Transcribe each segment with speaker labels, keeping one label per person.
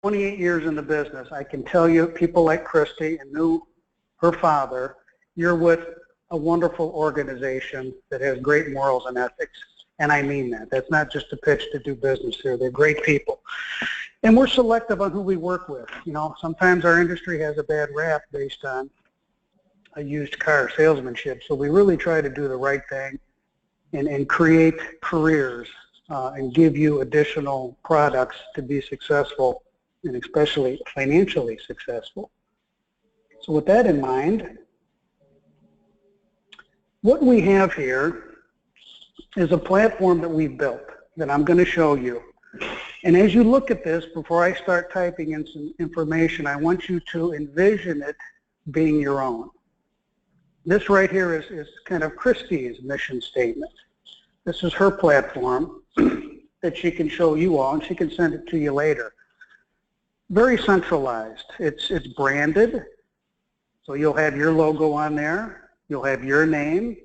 Speaker 1: 28 years in the business, I can tell you, people like Christy and knew her father, you're with a wonderful organization that has great morals and ethics. And I mean that. That's not just a pitch to do business here. They're great people. And we're selective on who we work with. You know, sometimes our industry has a bad rap based on a used car salesmanship. So we really try to do the right thing and create careers and give you additional products to be successful and especially financially successful. So with that in mind, what we have here is a platform that we've built that I'm going to show you. And as you look at this, before I start typing in some information, I want you to envision it being your own. This right here is kind of Christy's mission statement. This is her platform that she can show you all, and she can send it to you later. Very centralized. It's branded, so you'll have your logo on there. You'll have your name.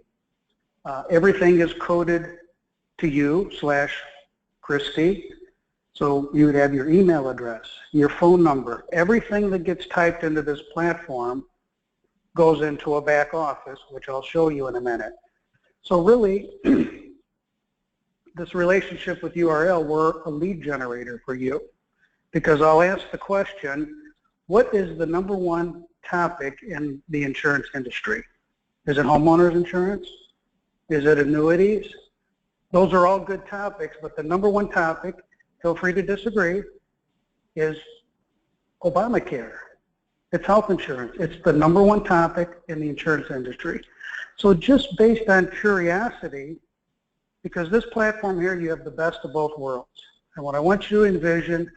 Speaker 1: Everything is coded to you / Christy. So you would have your email address, your phone number. Everything that gets typed into this platform goes into a back office, which I'll show you in a minute. So really, this relationship with URL, we're a lead generator for you, because I'll ask the question, what is the #1 topic in the insurance industry? Is it homeowners insurance? Is it annuities? Those are all good topics, but the #1 topic, feel free to disagree, is Obamacare. It's health insurance. It's the #1 topic in the insurance industry. So just based on curiosity, because this platform here, you have the best of both worlds. And what I want you to envision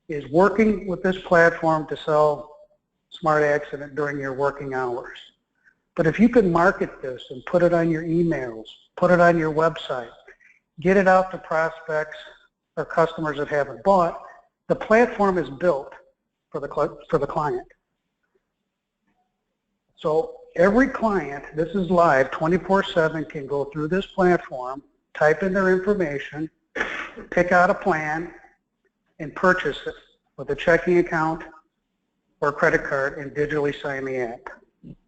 Speaker 1: is working with this platform to sell Smart Accident during your working hours. But if you can market this and put it on your emails, put it on your website, get it out to prospects or customers that haven't bought, the platform is built for the client. So every client, this is live, 24/7, can go through this platform, type in their information, pick out a plan, and purchase it with a checking account or a credit card and digitally sign the app.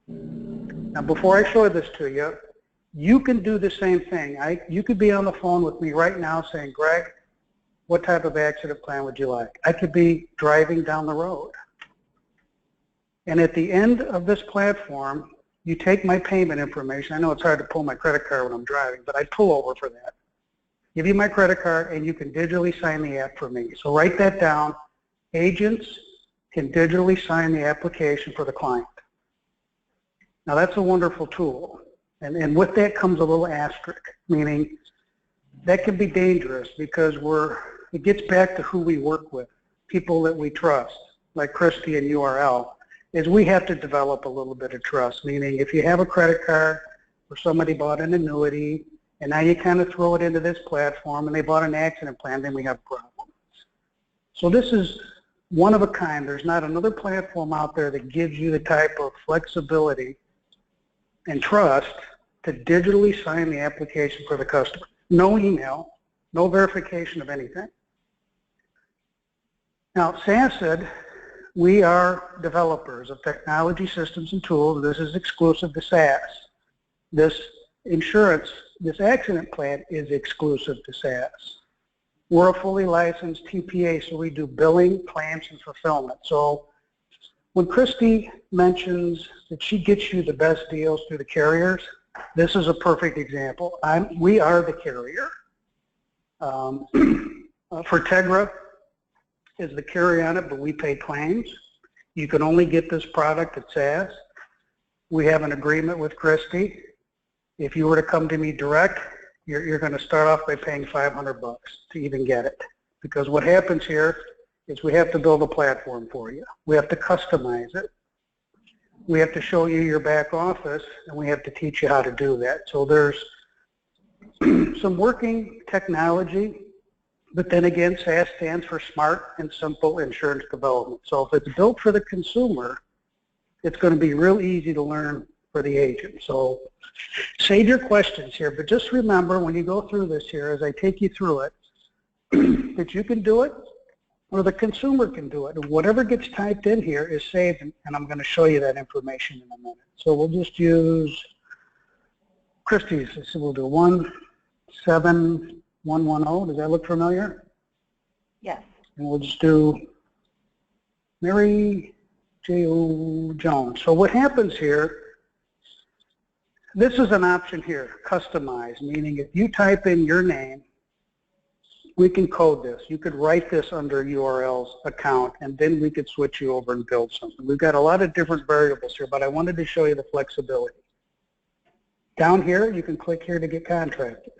Speaker 1: Now before I show this to you, you can do the same thing. You could be on the phone with me right now saying, Greg, what type of accident plan would you like? I could be driving down the road. And at the end of this platform, you take my payment information. I know it's hard to pull my credit card when I'm driving, but I pull over for that. Give you my credit card, and you can digitally sign the app for me. So write that down. Agents can digitally sign the application for the client. Now that's a wonderful tool. And with that comes a little asterisk, meaning that can be dangerous because it gets back to who we work with, people that we trust, like Christy and URL, is we have to develop a little bit of trust, meaning if you have a credit card or somebody bought an annuity and now you kind of throw it into this platform and they bought an accident plan, then we have a problem. So this is one of a kind. There's not another platform out there that gives you the type of flexibility and trust to digitally sign the application for the customer. No email, no verification of anything. Now, SACID, we are developers of technology systems and tools. This is exclusive to SAS. This insurance, this accident plan is exclusive to SAS. We're a fully licensed TPA, so we do billing, claims, and fulfillment. So when Christy mentions that she gets you the best deals through the carriers, this is a perfect example. We are the carrier. Fortegra is the carrier on it, but we pay claims. You can only get this product at SAS. We have an agreement with Christy. If you were to come to me direct, you're going to start off by paying $500 to even get it. Because what happens here is we have to build a platform for you. We have to customize it. We have to show you your back office, and we have to teach you how to do that. So there's some working technology, but then again, SAS stands for Smart and Simple Insurance Development. So if it's built for the consumer, it's going to be real easy to learn for the agent. So save your questions here, but just remember when you go through this here, as I take you through it, that you can do it or the consumer can do it. And whatever gets typed in here is saved, and I'm going to show you that information in a minute. So we'll just use Christie's. So we'll do 17110. Does that look familiar?
Speaker 2: Yes.
Speaker 1: And we'll just do Mary J. Jones. So what happens here, this is an option here, customize, meaning if you type in your name, we can code this. You could write this under URL's account, and then we could switch you over and build something. We've got a lot of different variables here, but I wanted to show you the flexibility. Down here, you can click here to get contracted.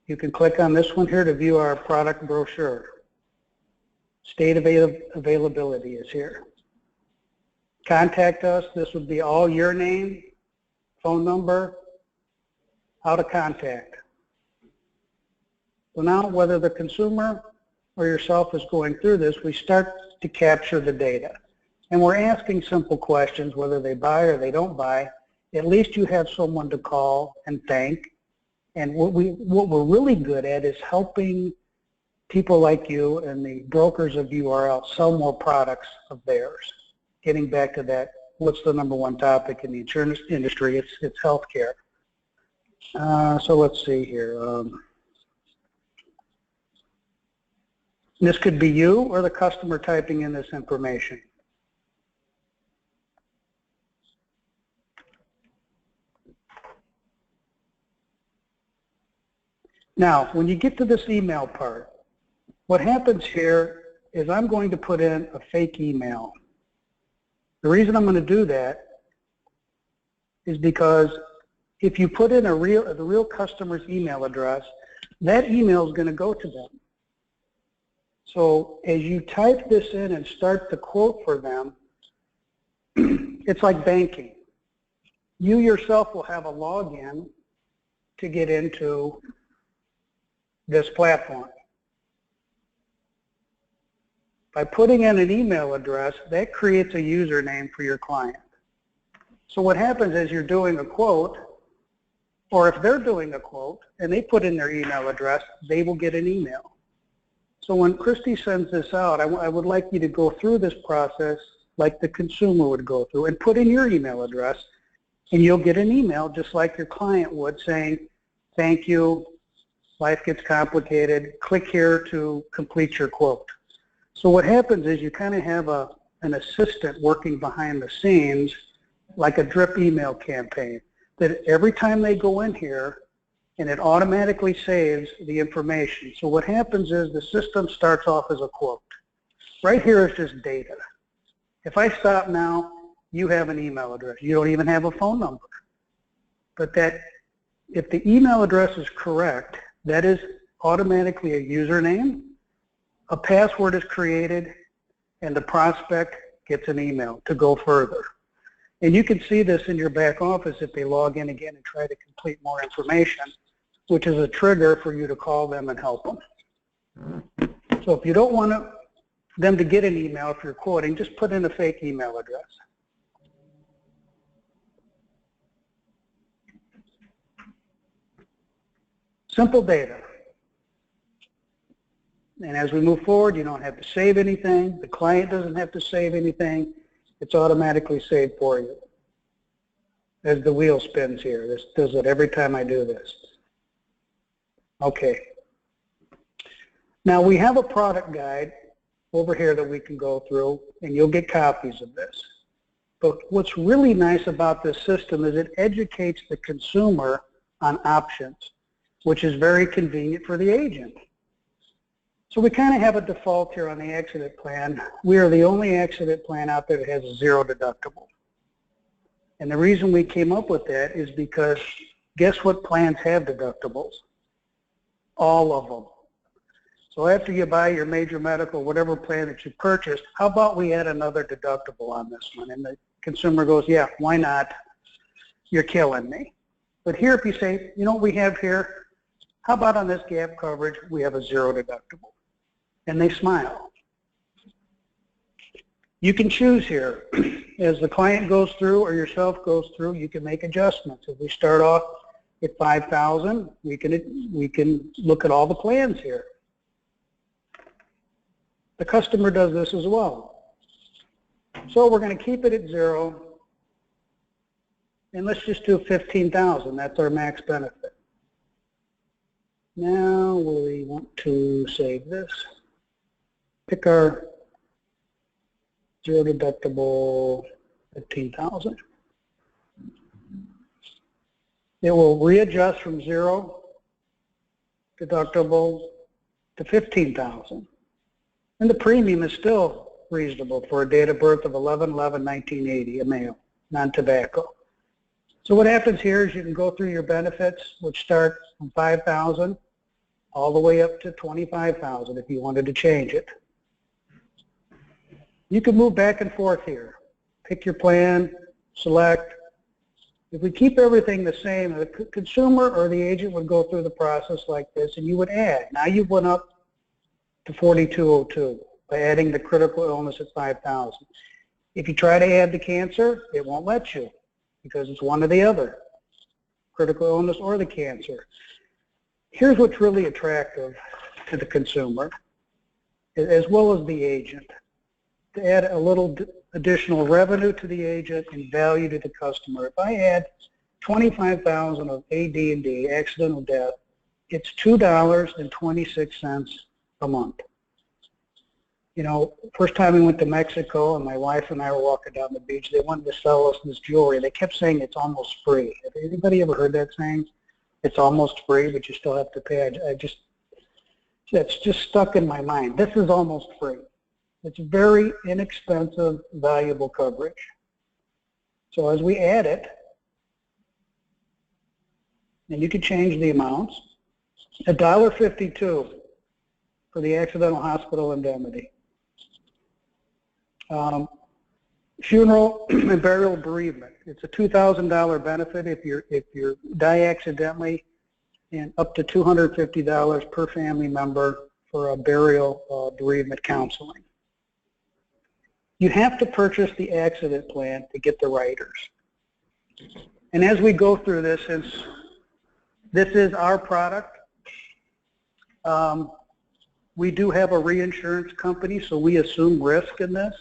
Speaker 1: You can click on this one here to view our product brochure. State availability is here. Contact us. This would be all your name, phone number, how to contact. So now whether the consumer or yourself is going through this, we start to capture the data. And we're asking simple questions, whether they buy or they don't buy. At least you have someone to call and thank. And what we're really good at is helping people like you and the brokers of URL sell more products of theirs. Getting back to that, what's the #1 topic in the insurance industry? It's healthcare. So let's see here. This could be you or the customer typing in this information. Now, when you get to this email part, what happens here is I'm going to put in a fake email. The reason I'm going to do that is because if you put in the real customer's email address, that email is going to go to them. So as you type this in and start the quote for them, it's like banking. You yourself will have a login to get into this platform. By putting in an email address, that creates a username for your client. So what happens is you're doing a quote, or if they're doing a quote and they put in their email address, they will get an email. So when Christy sends this out, I would like you to go through this process like the consumer would go through and put in your email address, and you'll get an email just like your client would saying, thank you, life gets complicated, click here to complete your quote. So what happens is you kind of have an assistant working behind the scenes like a drip email campaign that every time they go in here, and it automatically saves the information. So what happens is the system starts off as a quote. Right here is just data. If I stop now, you have an email address. You don't even have a phone number. But that, if the email address is correct, that is automatically a username, a password is created, and the prospect gets an email to go further. And you can see this in your back office if they log in again and try to complete more information, which is a trigger for you to call them and help them. So if you don't want them to get an email if you're quoting, just put in a fake email address. Simple data. And as we move forward, you don't have to save anything. The client doesn't have to save anything. It's automatically saved for you. As the wheel spins here, this does it every time I do this. Okay. Now we have a product guide over here that we can go through, and you'll get copies of this. But what's really nice about this system is it educates the consumer on options, which is very convenient for the agent. So we kind of have a default here on the accident plan. We are the only accident plan out there that has a 0 deductible. And the reason we came up with that is because guess what plans have deductibles? All of them. So after you buy your major medical, whatever plan that you purchased, how about we add another deductible on this one? And the consumer goes, yeah, why not? You're killing me. But here if you say, you know what we have here? How about on this gap coverage, we have a 0 deductible? And they smile. You can choose here. As the client goes through or yourself goes through, you can make adjustments. If we start off at 5,000, we can look at all the plans here. The customer does this as well. So we're going to keep it at 0. And let's just do 15,000. That's our max benefit. Now we want to save this. Pick our 0 deductible 15,000. It will readjust from 0 deductible to 15,000. And the premium is still reasonable for a date of birth of 11/11/1980, a male, non-tobacco. So what happens here is you can go through your benefits, which start from 5,000 all the way up to 25,000 if you wanted to change it. You can move back and forth here. Pick your plan, select. If we keep everything the same, the consumer or the agent would go through the process like this, and you would add. Now you went up to 4,202 by adding the critical illness at 5,000. If you try to add the cancer, it won't let you because it's one or the other, critical illness or the cancer. Here's what's really attractive to the consumer, as well as the agent, to add a little additional revenue to the agent and value to the customer. If I add 25,000 of AD&D, accidental death, it's $2.26 a month. You know, first time we went to Mexico and my wife and I were walking down the beach, they wanted to sell us this jewelry. They kept saying it's almost free. Have anybody ever heard that saying? It's almost free, but you still have to pay. That's just stuck in my mind. This is almost free. It's very inexpensive, valuable coverage. So as we add it, and you can change the amounts, $1.52 for the accidental hospital indemnity. Funeral and burial bereavement. It's a $2,000 benefit if you die accidentally, and up to $250 per family member for a burial bereavement counseling. You have to purchase the accident plan to get the riders. And as we go through this, since this is our product, we do have a reinsurance company, so we assume risk in this.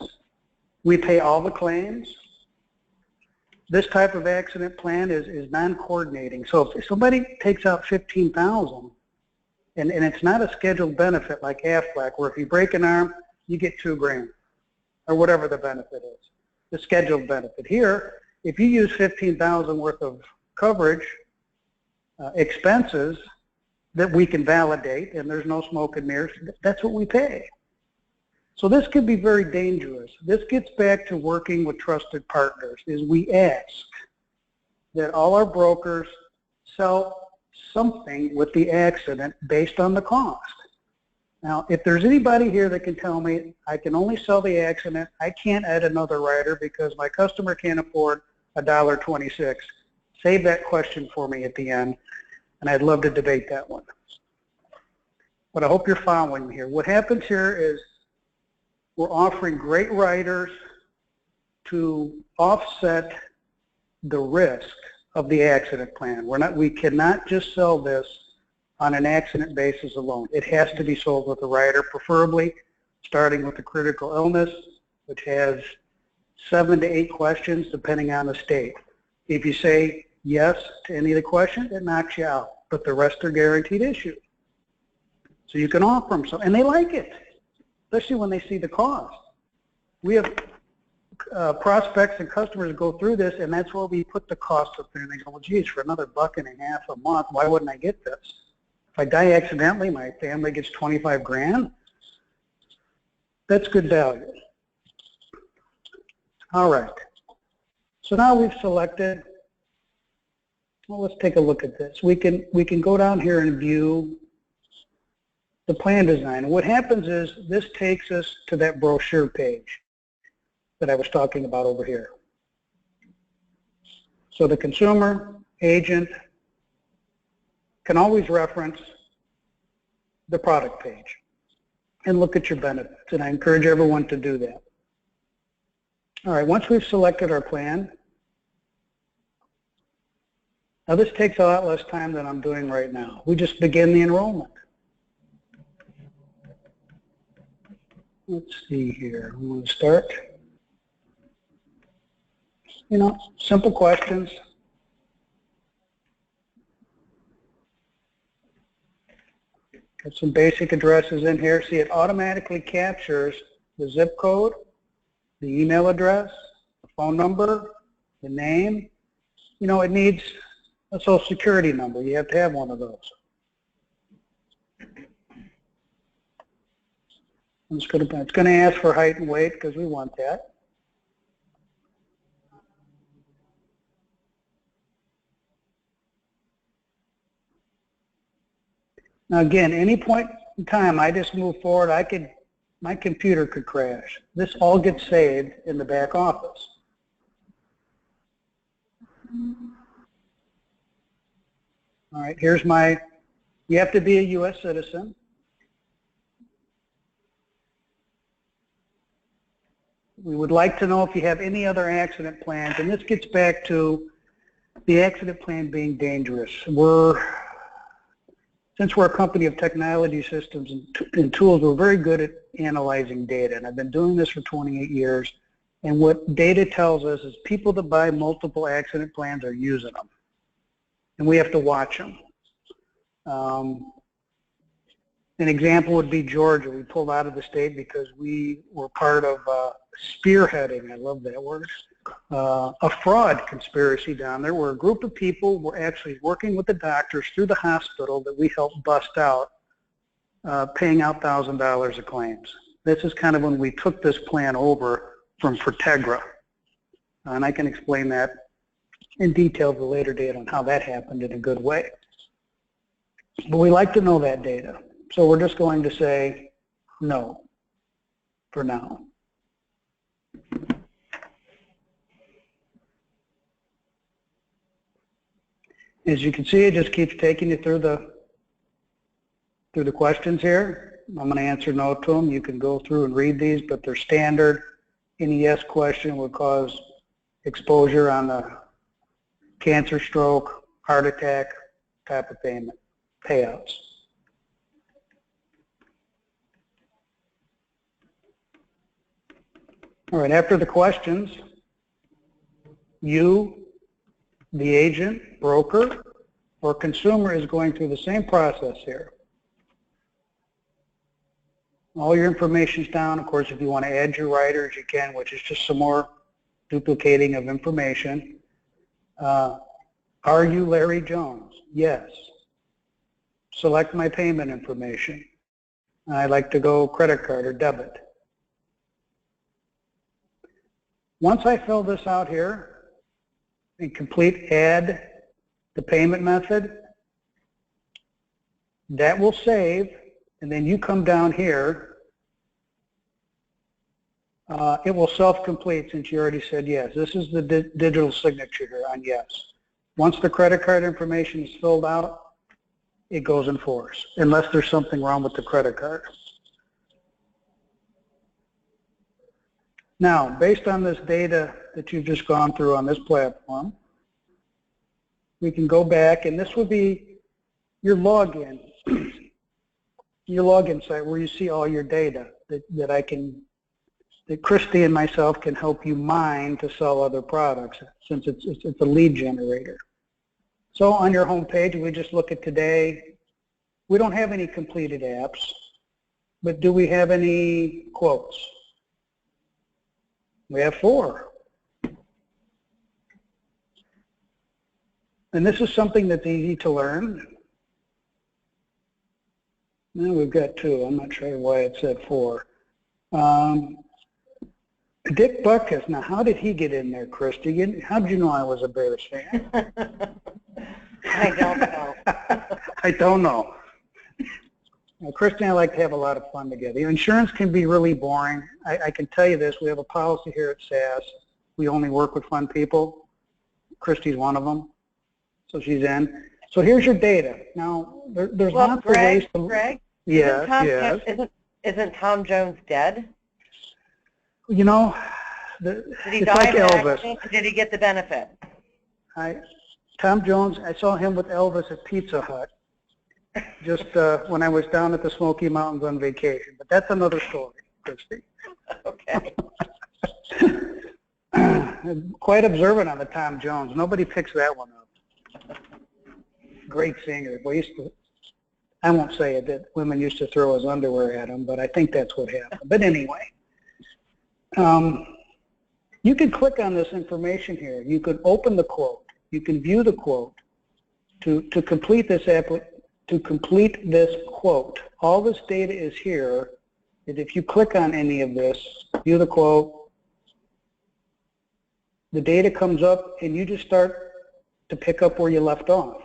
Speaker 1: We pay all the claims. This type of accident plan is non-coordinating. So if somebody takes out $15,000, and it's not a scheduled benefit like Aflac, where if you break an arm, you get $2,000, or whatever the benefit is, the scheduled benefit. Here, if you use $15,000 worth of coverage, expenses that we can validate, and there's no smoke and mirrors, that's what we pay. So this could be very dangerous. This gets back to working with trusted partners, is we ask that all our brokers sell something with the accident based on the cost. Now, if there's anybody here that can tell me I can only sell the accident, I can't add another rider because my customer can't afford $1.26, save that question for me at the end, and I'd love to debate that one. But I hope you're following me here. What happens here is we're offering great riders to offset the risk of the accident plan. We cannot just sell this on an accident basis alone. It has to be sold with a rider, preferably starting with the critical illness, which has 7 to 8 questions depending on the state. If you say yes to any of the questions, it knocks you out, but the rest are guaranteed issue. So you can offer them so, and they like it, especially when they see the cost. We have prospects and customers go through this, and that's where we put the cost up there, and they go, well, geez, for another $1.50 a month, why wouldn't I get this? If I die accidentally, my family gets $25,000. That's good value. All right. So now we've selected. Well, let's take a look at this. We can go down here and view the plan design. And what happens is this takes us to that brochure page that I was talking about over here. So the consumer, agent, can always reference the product page and look at your benefits, and I encourage everyone to do that. All right, once we've selected our plan, now this takes a lot less time than I'm doing right now. We just begin the enrollment. Let's see here. I'm going to start. Simple questions. Got some basic addresses in here. See, it automatically captures the zip code, the email address, the phone number, the name. It needs a social security number. You have to have one of those. It's going to ask for height and weight because we want that. Now again, any point in time I just move forward, my computer could crash. This all gets saved in the back office. All right, here's you have to be a U.S. citizen. We would like to know if you have any other accident plans, and this gets back to the accident plan being dangerous. Since we're a company of technology systems and tools, we're very good at analyzing data, and I've been doing this for 28 years, and what data tells us is people that buy multiple accident plans are using them, and we have to watch them. An example would be Georgia. We pulled out of the state because we were part of spearheading, I love that word, a fraud conspiracy down there where a group of people were actually working with the doctors through the hospital that we helped bust out, paying out $1,000 of claims. This is kind of when we took this plan over from Fortegra. And I can explain that in detail at a later date on how that happened in a good way. But we like to know that data. So we're just going to say no for now. As you can see, it just keeps taking you through the questions here. I'm going to answer no to them. You can go through and read these, but they're standard. Any yes question would cause exposure on the cancer, stroke, heart attack type of payouts. All right, after the questions, you, the agent, broker, or consumer is going through the same process here. All your information's down. Of course, if you want to add your writers, you can, which is just some more duplicating of information. Are you Larry Jones? Yes. Select my payment information. I like to go credit card or debit. Once I fill this out here and complete add the payment method, that will save, and then you come down here, it will self-complete since you already said yes. This is the digital signature here on yes. Once the credit card information is filled out, it goes in force, unless there's something wrong with the credit card. Now, based on this data that you've just gone through on this platform, we can go back, and this would be your login, site where you see all your data that Christy and myself can help you mine to sell other products, since it's a lead generator. So on your home page, we just look at today. We don't have any completed apps, but do we have any quotes? We have 4. And this is something that's easy to learn. Now we've got 2. I'm not sure why it said 4. Dick Buckus. Now, how did he get in there, Christy? How did you know I was a Bears fan?
Speaker 2: I don't know.
Speaker 1: I don't know. Now, Christy and I like to have a lot of fun together. Insurance can be really boring. I can tell you this. We have a policy here at SAS. We only work with fun people. Christy's one of them, so she's in. So here's your data. Now, there's lots of ways to...
Speaker 2: Greg?
Speaker 1: Yes.
Speaker 2: Isn't Tom Jones dead?
Speaker 1: You know,
Speaker 2: Did he
Speaker 1: it's
Speaker 2: die
Speaker 1: like
Speaker 2: of an
Speaker 1: Elvis.
Speaker 2: accident, or did he get the benefit?
Speaker 1: Tom Jones, I saw him with Elvis at Pizza Hut just when I was down at the Smoky Mountains on vacation, but that's another story. Christy.
Speaker 2: Okay.
Speaker 1: Quite observant on the Tom Jones. Nobody picks that one up. Great singer. I won't say it, that women used to throw his underwear at him, but I think that's what happened. But anyway, you can click on this information here. You can open the quote. You can view the quote. To complete this quote, all this data is here. And if you click on any of this, view the quote, the data comes up, and you just start to pick up where you left off.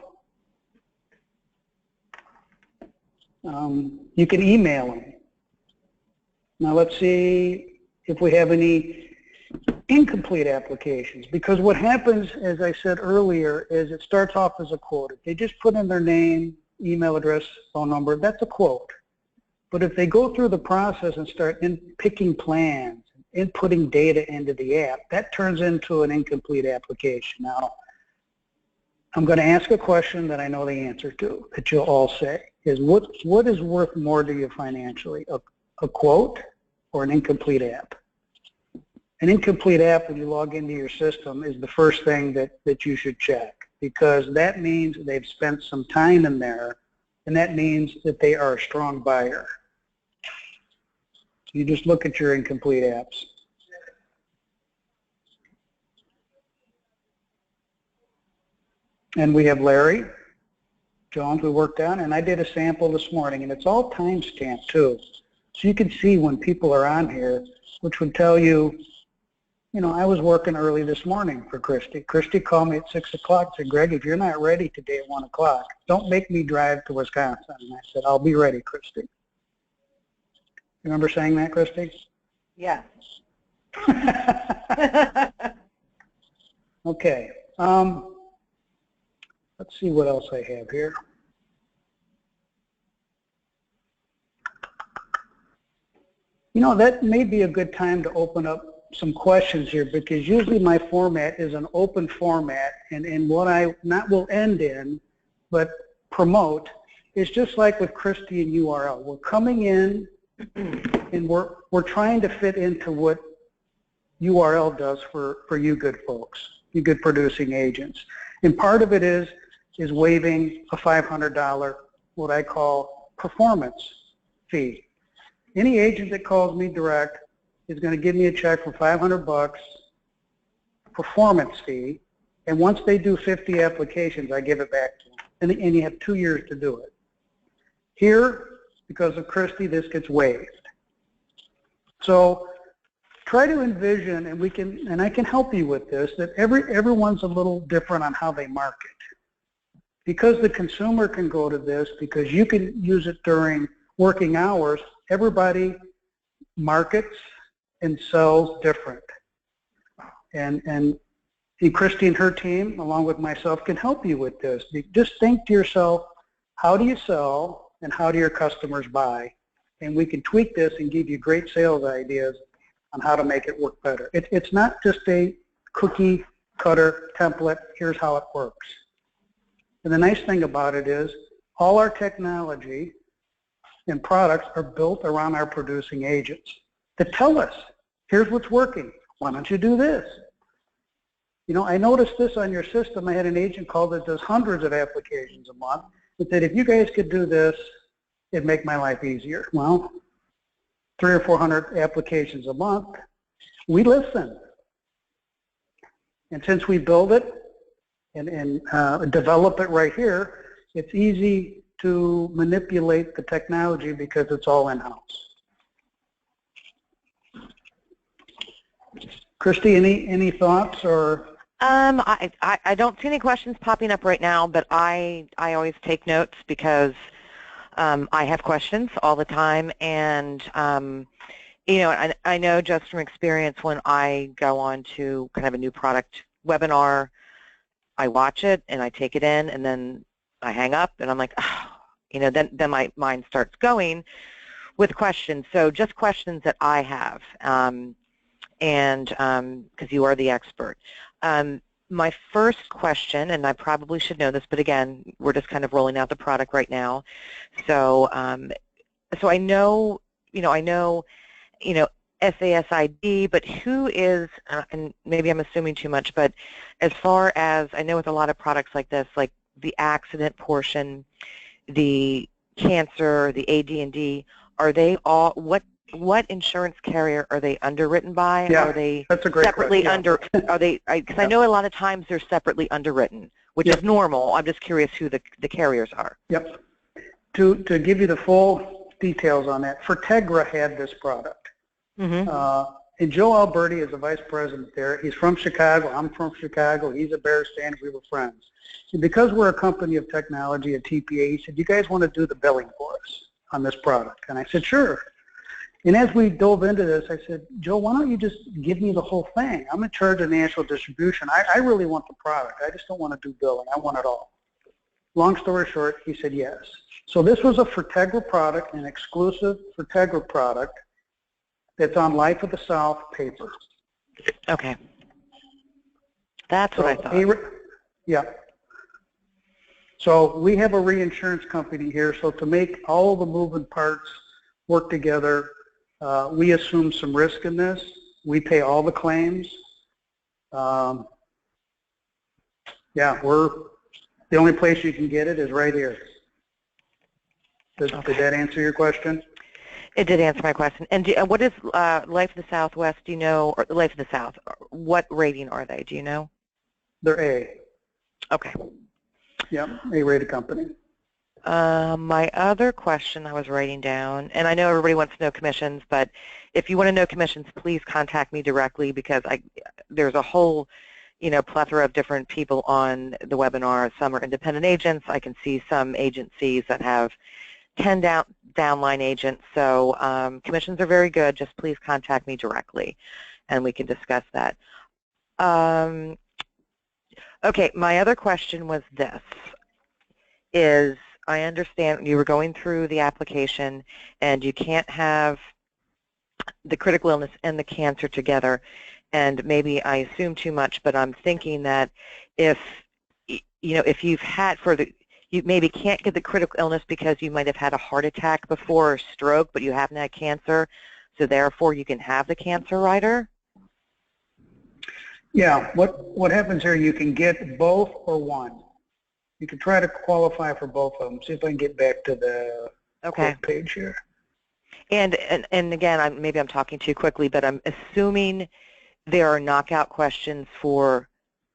Speaker 1: You can email them. Now let's see if we have any incomplete applications, because what happens, as I said earlier, is it starts off as a quote. If they just put in their name, email address, phone number, that's a quote. But if they go through the process and start picking plans, inputting data into the app, that turns into an incomplete application. Now, I'm going to ask a question that I know the answer to, that you'll all say, is what is worth more to you financially, a quote or an incomplete app? An incomplete app, when you log into your system, is the first thing that you should check, because that means they've spent some time in there, and that means that they are a strong buyer. You just look at your incomplete apps. And we have Larry Jones we worked on, and I did a sample this morning, and it's all time-stamped too. So you can see when people are on here, which would tell you, I was working early this morning for Christy. Christy called me at 6 o'clock and said, Greg, if you're not ready today at 1 o'clock, don't make me drive to Wisconsin. And I said, I'll be ready, Christy. You remember saying that, Christy?
Speaker 2: Yes.
Speaker 1: Okay. Let's see what else I have here. That may be a good time to open up some questions here, because usually my format is an open format, and what I will end in, but promote, is just like with Christy and URL. We're coming in and we're trying to fit into what URL does for you good folks, you good producing agents. And part of it is waiving a $500, what I call performance fee. Any agent that calls me direct is going to give me a check for $500, performance fee, and once they do 50 applications, I give it back to them. And you have 2 years to do it. Here, because of Christy, this gets waived. So try to envision, and I can help you with this, that everyone's a little different on how they market. Because the consumer can go to this, because you can use it during working hours, everybody markets and sells different. And Christy and her team, along with myself, can help you with this. Just think to yourself, how do you sell and how do your customers buy? And we can tweak this and give you great sales ideas on how to make it work better. It's not just a cookie cutter template, here's how it works. And the nice thing about it is all our technology and products are built around our producing agents that tell us, here's what's working, why don't you do this? I noticed this on your system. I had an agent call that does hundreds of applications a month that said, if you guys could do this, it'd make my life easier. Well, 300 or 400 applications a month, we listen. And since we build it and develop it right here, it's easy to manipulate the technology because it's all in-house. Christy, any thoughts or?
Speaker 2: I don't see any questions popping up right now, but I always take notes because I have questions all the time, and I know just from experience when I go on to kind of a new product webinar, I watch it and I take it in, and then I hang up, and I'm like, oh, then my mind starts going with questions. So just questions that I have, and because you are the expert. My first question, and I probably should know this, but again, we're just kind of rolling out the product right now. So, so I know, you know, SASID, but who is, and maybe I'm assuming too much, but as far as, I know with a lot of products like this, like the accident portion, the cancer, the AD&D, are they all, what insurance carrier are they underwritten by?
Speaker 1: Yeah,
Speaker 2: are they
Speaker 1: that's a great
Speaker 2: separately
Speaker 1: question.
Speaker 2: are they, because I know a lot of times they're separately underwritten, which is normal. I'm just curious who the carriers are.
Speaker 1: Yep. To give you the full details on that, Fortegra had this product. And Joe Alberti is the vice president there. He's from Chicago. I'm from Chicago. He's a Bears fan. We were friends. And because we're a company of technology, a TPA, he said, you guys want to do the billing for us on this product? And I said, sure. And as we dove into this, I said, Joe, why don't you just give me the whole thing? I'm in charge of national distribution. I really want the product. I just don't want to do billing. I want it all. Long story short, he said yes. So this was a Fortegra product, an exclusive Fortegra product that's on Life of the South paper.
Speaker 2: Okay. That's what I thought.
Speaker 1: Yeah. So we have a reinsurance company here, so to make all the moving parts work together, we assume some risk in this. We pay all the claims. Yeah, the only place you can get it is right here. Did that answer your question?
Speaker 2: It did answer my question. And what is Life of the Southwest, do you know, or Life of the South, what rating are they, do you know?
Speaker 1: They're A.
Speaker 2: Okay.
Speaker 1: Yeah, A-rated company.
Speaker 2: My other question I was writing down, and I know everybody wants to know commissions, but if you want to know commissions, please contact me directly because there's a whole, plethora of different people on the webinar. Some are independent agents. I can see some agencies that have 10 downline agents. So commissions are very good. Just please contact me directly, and we can discuss that. Okay, my other question was this, is I understand you were going through the application and you can't have the critical illness and the cancer together, and maybe I assume too much, but I'm thinking that if you've had you maybe can't get the critical illness because you might have had a heart attack before or stroke, but you haven't had cancer, so therefore you can have the cancer rider?
Speaker 1: Yeah, what happens here, you can get both or one. You can try to qualify for both of them. See if I can get back to the page here.
Speaker 2: And again, maybe I'm talking too quickly, but I'm assuming there are knockout questions for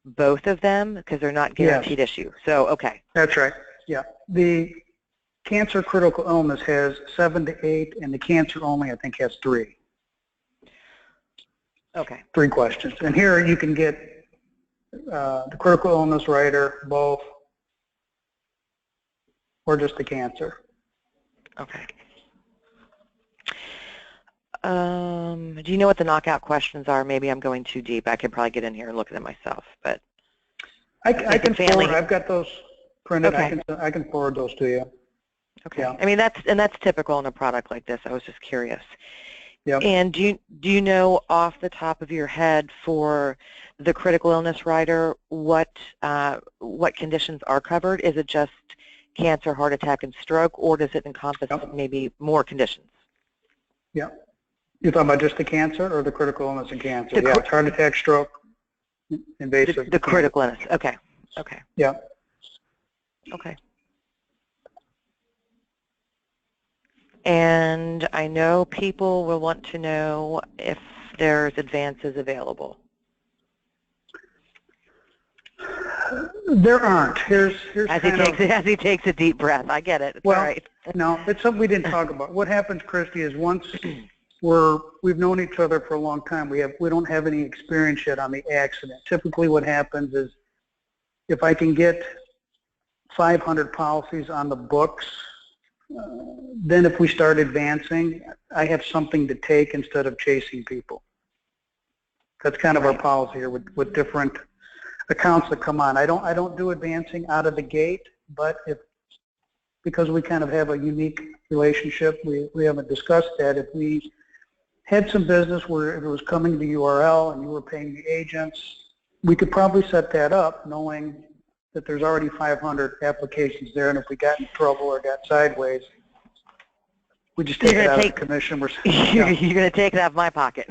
Speaker 2: both of them because they're not guaranteed issue. So, okay.
Speaker 1: That's right. Yeah. The cancer critical illness has 7 to 8, and the cancer only, I think, has 3.
Speaker 2: Okay.
Speaker 1: 3 questions. And here you can get the critical illness rider, both, or just the cancer.
Speaker 2: Okay. Do you know what the knockout questions are? Maybe I'm going too deep. I could probably get in here and look at them myself, but
Speaker 1: I can forward. I've got those printed. Okay. I can forward those to you.
Speaker 2: Okay. Yeah. I mean that's typical in a product like this. I was just curious. Yeah. And do you know off the top of your head for the critical illness rider what conditions are covered? Is it just cancer, heart attack, and stroke, or does it encompass maybe more conditions?
Speaker 1: Yeah. You're talking about just the cancer or the critical illness and cancer? Yeah, it's heart attack, stroke, invasive.
Speaker 2: The critical illness. Okay. Okay.
Speaker 1: Yeah.
Speaker 2: Okay. And I know people will want to know if there's advances available.
Speaker 1: There aren't. Here's
Speaker 2: as he takes a deep breath. I get it. It's all right.
Speaker 1: No, it's something we didn't talk about. What happens, Christy, is once we've known each other for a long time, we don't have any experience yet on the accident. Typically what happens is if I can get 500 policies on the books, then if we start advancing, I have something to take instead of chasing people. That's kind of our policy here with different accounts that come on. I don't do advancing out of the gate, but because we kind of have a unique relationship, we haven't discussed that. If we had some business where it was coming to URL and you were paying the agents, we could probably set that up knowing that there's already 500 applications there, and if we got in trouble or got sideways, We just take it out of the commission.
Speaker 2: You're going to take it out of my pocket.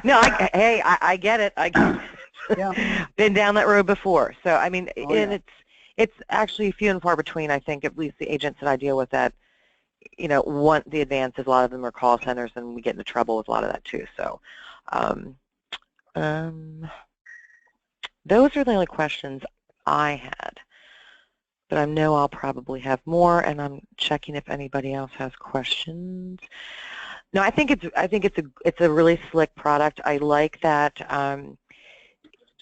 Speaker 2: No, I get it.
Speaker 1: Yeah.
Speaker 2: Been down that road before. So, I mean,
Speaker 1: Yeah.
Speaker 2: it's actually few and far between, I think, at least the agents that I deal with that, want the advances. A lot of them are call centers, and we get into trouble with a lot of that too. So, those are the only questions I had. But I know I'll probably have more, and I'm checking if anybody else has questions. No, I think it's a really slick product. I like that,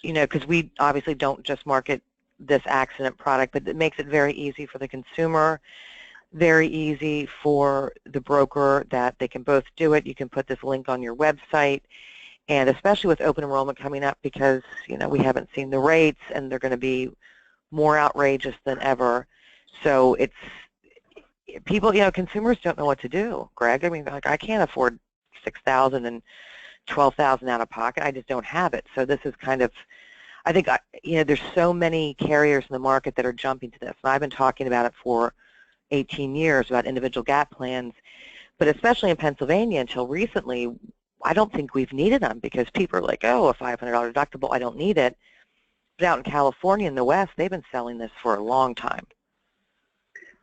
Speaker 2: because we obviously don't just market this accident product, but it makes it very easy for the consumer, very easy for the broker, that they can both do it. You can put this link on your website, and especially with open enrollment coming up, because we haven't seen the rates, and they're going to be more outrageous than ever. So it's people, consumers don't know what to do, Greg. I mean, like, I can't afford $6,000 and $12,000 out of pocket. I just don't have it. So this is kind of, I think, there's so many carriers in the market that are jumping to this. And I've been talking about it for 18 years about individual gap plans, but especially in Pennsylvania until recently, I don't think we've needed them, because people are like, oh, a $500 deductible, I don't need it. But out in California in the West, they've been selling this for a long time.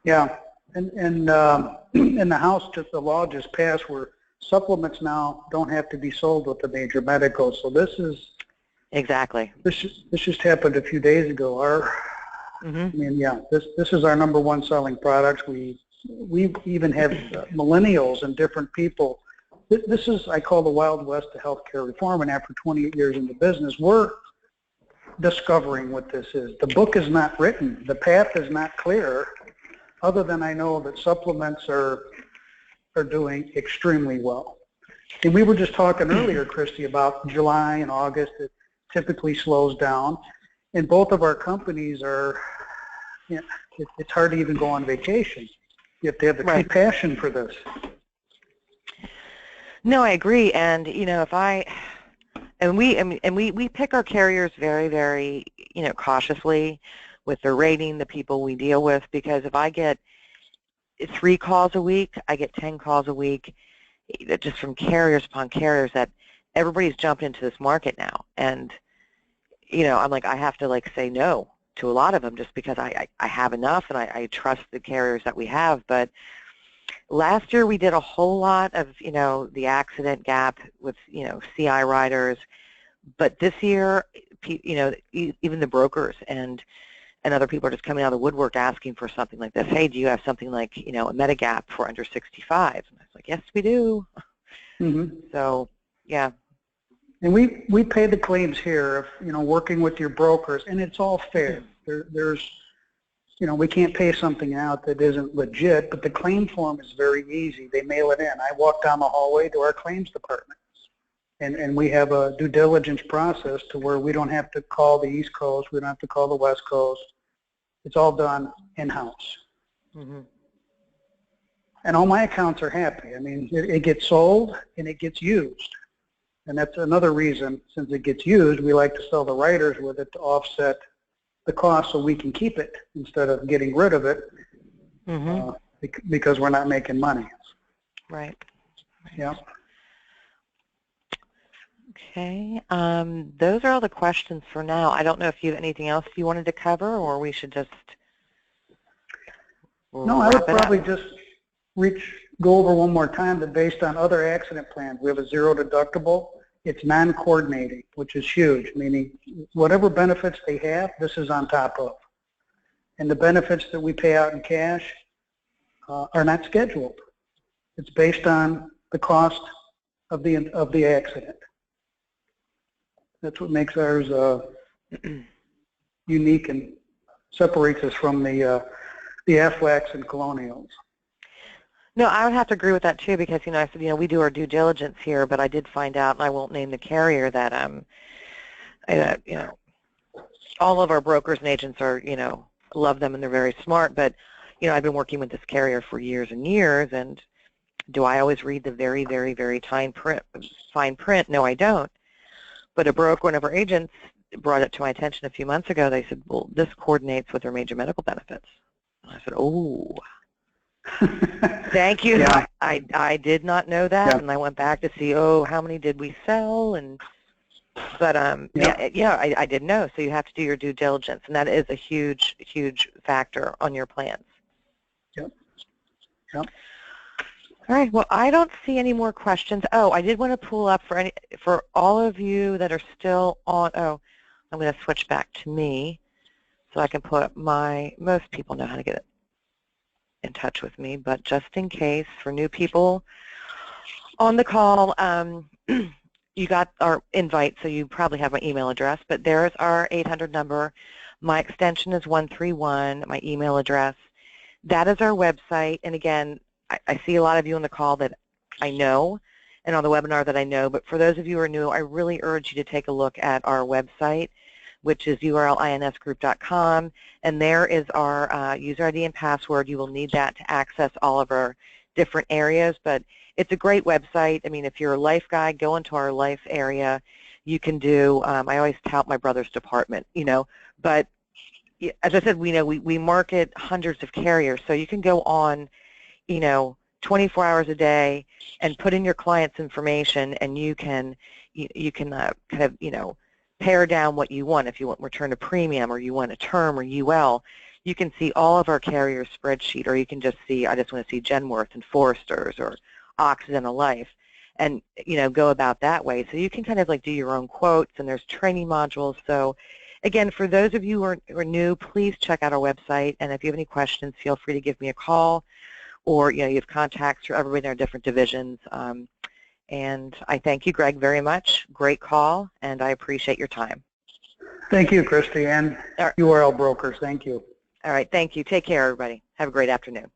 Speaker 1: Yeah, and in the House, the law just passed where supplements now don't have to be sold with the major medical. So this is
Speaker 2: exactly.
Speaker 1: This just happened a few days ago. I mean, yeah, this is our #1 selling product. We even have millennials and different people. This is, I call, the Wild West of healthcare reform. And after 28 years in the business, we're discovering what this is. The book is not written. The path is not clear, other than I know that supplements are doing extremely well. And we were just talking earlier, Christy, about July and August. It typically slows down. And both of our companies are, it's hard to even go on vacation. You have to have the true passion for this.
Speaker 2: No, I agree. And, we pick our carriers very, very, cautiously with the rating, the people we deal with, because if I get 3 calls a week, I get 10 calls a week, just from carriers upon carriers, that everybody's jumped into this market now. And, I'm like, I have to say no to a lot of them, just because I have enough, and I trust the carriers that we have. But last year we did a whole lot of, the accident gap with, CI riders. But this year, even the brokers and other people are just coming out of the woodwork asking for something like this. Hey, do you have something like, a Medigap for under 65? And I was like, yes, we do. So, yeah.
Speaker 1: And we pay the claims here, working with your brokers, and it's all fair. There's, we can't pay something out that isn't legit, but the claim form is very easy. They mail it in. I walk down the hallway to our claims department, and we have a due diligence process to where we don't have to call the East Coast, we don't have to call the West Coast. It's all done in-house. And all my accounts are happy. I mean, it gets sold and it gets used. And that's another reason, since it gets used, we like to sell the writers with it to offset the cost so we can keep it instead of getting rid of it, because we're not making money.
Speaker 2: Right.
Speaker 1: Yeah.
Speaker 2: Okay. Those are all the questions for now. I don't know if you have anything else you wanted to cover, or we should just
Speaker 1: No, I would probably just go over one more time that based on other accident plans, we have a 0 deductible. It's non-coordinating, which is huge, meaning whatever benefits they have, this is on top of. And the benefits that we pay out in cash are not scheduled. It's based on the cost of the accident. That's what makes ours unique and separates us from the Aflacs and Colonials.
Speaker 2: No, I would have to agree with that too, because I said we do our due diligence here, but I did find out, and I won't name the carrier, that all of our brokers and agents are love them and they're very smart, but I've been working with this carrier for years and years, and do I always read the very, very, very fine print? No, I don't. But a broker, one of our agents, brought it to my attention a few months ago. They said, well, this coordinates with our major medical benefits. And I said, oh. Thank you.
Speaker 1: Yeah.
Speaker 2: I did not know that,
Speaker 1: Yeah.
Speaker 2: and I went back to see, oh, how many did we sell, and but
Speaker 1: Yep.
Speaker 2: I didn't know. So you have to do your due diligence, and that is a huge factor on your plans.
Speaker 1: Yep. Yep.
Speaker 2: All right. Well, I don't see any more questions. Oh, I did want to pull up for all of you that are still on. Oh, I'm going to switch back to me so I can put up most people know how to get in touch with me, but just in case for new people on the call, you got our invite, so you probably have my email address, but there's our 800 number. My extension is 131, my email address. That is our website, and again, I see a lot of you on the call that I know and on the webinar that I know, but for those of you who are new, I really urge you to take a look at our website, which is urlinsgroup.com, and there is our user ID and password. You will need that to access all of our different areas, but it's a great website. I mean, if you're a life guy, go into our life area. You can do, I always tout my brother's department, but as I said, we market hundreds of carriers, so you can go on, 24 hours a day and put in your client's information, and you can kind of, pare down what you want. If you want return of premium, or you want a term or UL, you can see all of our carrier spreadsheet, or you can just see, I just want to see Genworth and Foresters or Occidental Life, and go about that way. So you can kind of like do your own quotes, and there's training modules. So again, for those of you who are new, please check out our website, and if you have any questions, feel free to give me a call, or you have contacts for everybody in our different divisions. And I thank you, Greg, very much. Great call, and I appreciate your time.
Speaker 1: Thank you, Christy, and URL Brokers. Thank you.
Speaker 2: All right, thank you. Take care, everybody. Have a great afternoon.